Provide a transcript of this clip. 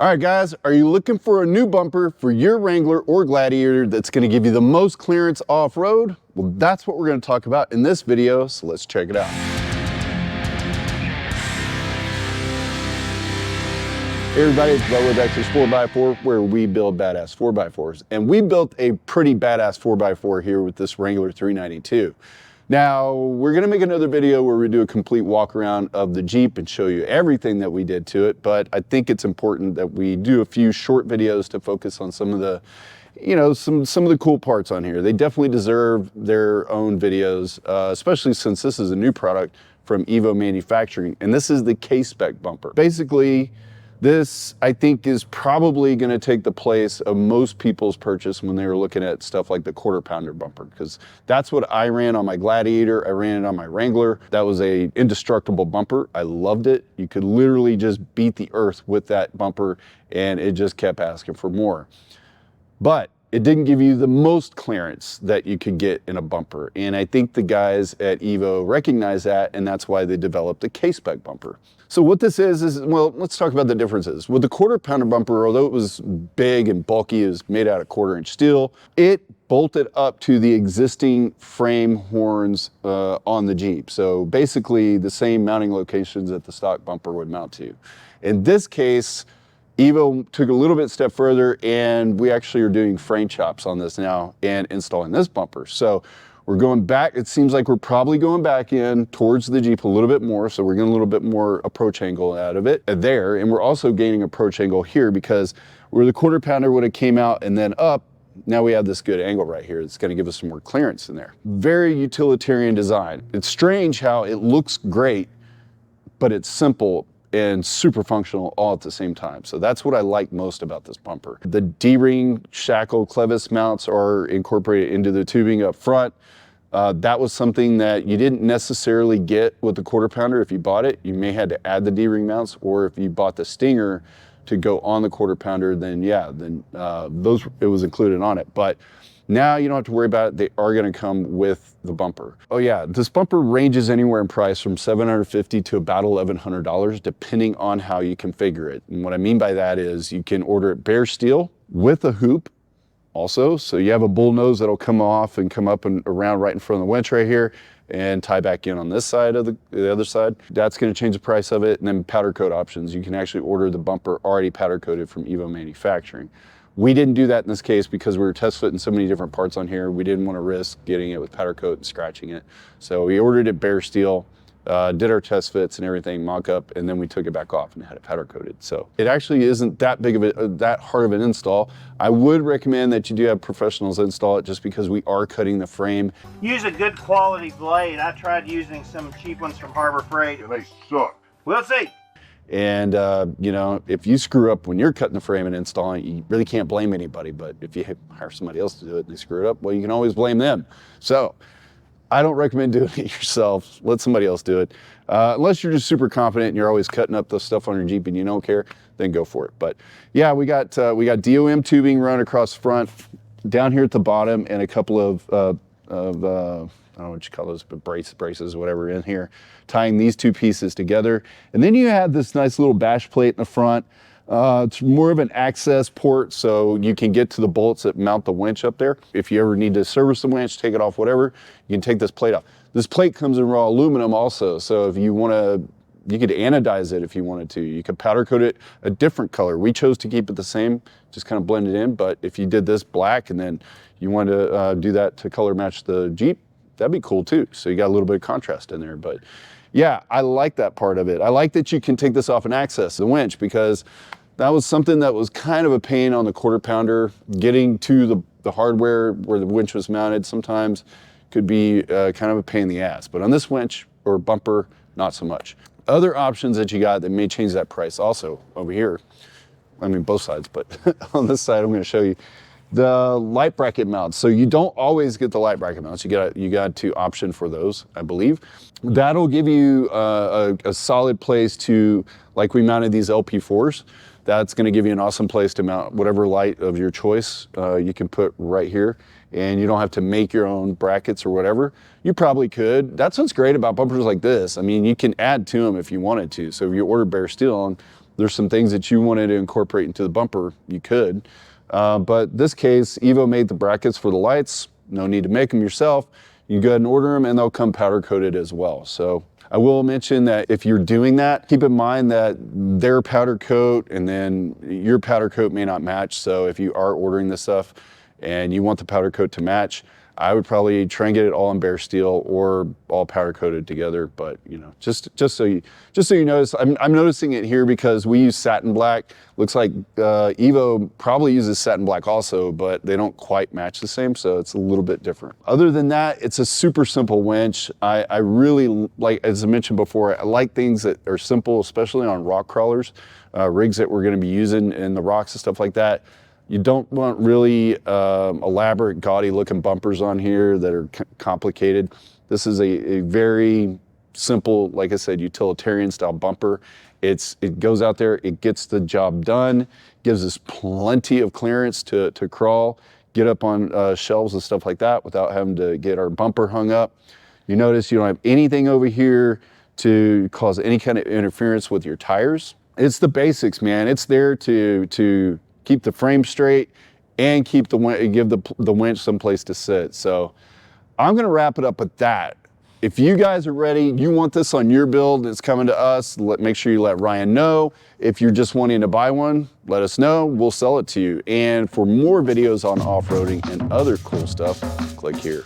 All right, guys, are you looking for a new bumper for your Wrangler or Gladiator that's going to give you the most clearance off-road? Well, that's what we're going to talk about in this video, so let's check it out. Hey everybody, it's Bubba with Extras 4x4, where we build badass 4x4s. And we built a pretty badass 4x4 here with this Wrangler 392. Now, we're gonna make another video where we do a complete walk around of the Jeep and show you everything that we did to it, but I think it's important that we do a few short videos to focus on some of the, some of the cool parts on here. They definitely deserve their own videos, especially since this is a new product from EVO Manufacturing, and this is the K-Spec Bumper. Basically, this, I think, is probably going to take the place of most people's purchase when they were looking at stuff like the quarter-pounder bumper, because that's what I ran on my Gladiator. I ran it on my Wrangler. That was a indestructible bumper. I loved it. You could literally just beat the earth with that bumper, and it just kept asking for more. But it didn't give you the most clearance that you could get in a bumper. And I think the guys at EVO recognize that, and that's why they developed the K-Spec bumper. So what this is, well, let's talk about the differences. With the quarter-pounder bumper, although it was big and bulky, it was made out of quarter-inch steel, it bolted up to the existing frame horns on the Jeep. So basically the same mounting locations that the stock bumper would mount to. In this case, EVO took a little bit step further, and we actually are doing frame chops on this now and installing this bumper. So we're going back. It seems like we're probably going back in towards the Jeep a little bit more. So we're getting a little bit more approach angle out of it there. And we're also gaining approach angle here, because where the quarter pounder would have came out and then up, now we have this good angle right here. It's going to give us some more clearance in there. Very utilitarian design. It's strange how it looks great, but it's simple and super functional all at the same time. So that's what I like most about this bumper. The D-ring shackle clevis mounts are incorporated into the tubing up front. That was something that you didn't necessarily get with the quarter pounder. If you bought it, you may have to add the D-ring mounts, or if you bought the Stinger to go on the quarter pounder, then yeah, it was included on it. But now you don't have to worry about it. They are going to come with the bumper. Oh yeah, this bumper ranges anywhere in price from $750 to about $1,100, depending on how you configure it. And what I mean by that is you can order it bare steel with a hoop also. So you have a bull nose that'll come off and come up and around right in front of the winch right here and tie back in on this side of the other side. That's going to change the price of it. And then powder coat options. You can actually order the bumper already powder coated from EVO Manufacturing. We didn't do that in this case because we were test fitting so many different parts on here. We didn't want to risk getting it with powder coat and scratching it. So we ordered it bare steel, did our test fits and everything, mock up, and then we took it back off and had it powder coated. So it actually isn't that big of that hard of an install. I would recommend that you do have professionals install it, just because we are cutting the frame. Use a good quality blade. I tried using some cheap ones from Harbor Freight and they suck. We'll see. And, if you screw up when you're cutting the frame and installing it, you really can't blame anybody. But if you hire somebody else to do it and they screw it up, well, you can always blame them. So I don't recommend doing it yourself. Let somebody else do it. Unless you're just super confident and you're always cutting up the stuff on your Jeep and you don't care, then go for it. But yeah, we got DOM tubing run across the front, down here at the bottom, and a couple of I don't know what you call those, but braces, whatever, in here, tying these two pieces together. And then you have this nice little bash plate in the front. It's more of an access port, so you can get to the bolts that mount the winch up there. If you ever need to service the winch, take it off, whatever, you can take this plate off. This plate comes in raw aluminum also, so if you want to, you could anodize it if you wanted to. You could powder coat it a different color. We chose to keep it the same, just kind of blend it in, but if you did this black and then you wanted to do that to color match the Jeep, that'd be cool too. So you got a little bit of contrast in there. But yeah, I like that part of it. I like that you can take this off and access the winch, because that was something that was kind of a pain on the quarter pounder. Getting to the hardware where the winch was mounted sometimes could be kind of a pain in the ass. But on this winch or bumper, not so much. Other options that you got that may change that price also over here. I mean, both sides, but on this side, I'm going to show you the light bracket mounts. So you don't always get the light bracket mounts. You got to option for those, I believe. That'll give you a solid place to, like we mounted these LP4s. That's going to give you an awesome place to mount whatever light of your choice you can put right here. And you don't have to make your own brackets or whatever. You probably could. That's what's great about bumpers like this. I mean, you can add to them if you wanted to. So if you order bare steel on, there's some things that you wanted to incorporate into the bumper, you could. But this case, EVO made the brackets for the lights. No need to make them yourself. You can go ahead and order them and they'll come powder coated as well. So I will mention that if you're doing that, keep in mind that their powder coat and then your powder coat may not match. So if you are ordering this stuff and you want the powder coat to match, I would probably try and get it all in bare steel or all powder coated together. But you know, just so you notice, I'm noticing it here because we use satin black. Looks like EVO probably uses satin black also, but they don't quite match the same, so it's a little bit different. Other than that, it's a super simple winch. I really like, as I mentioned before, I like things that are simple, especially on rock crawlers, rigs that we're going to be using in the rocks and stuff like that. You don't want really elaborate, gaudy looking bumpers on here that are complicated. This is a very simple, like I said, utilitarian style bumper. It goes out there, it gets the job done, gives us plenty of clearance to crawl, get up on shelves and stuff like that without having to get our bumper hung up. You notice you don't have anything over here to cause any kind of interference with your tires. It's the basics, man. It's there to keep the frame straight and give the winch someplace to sit. So I'm gonna wrap it up with that. If you guys are ready, you want this on your build, it's coming to us, make sure you let Ryan know. If you're just wanting to buy one, let us know, we'll sell it to you. And for more videos on off-roading and other cool stuff, click here.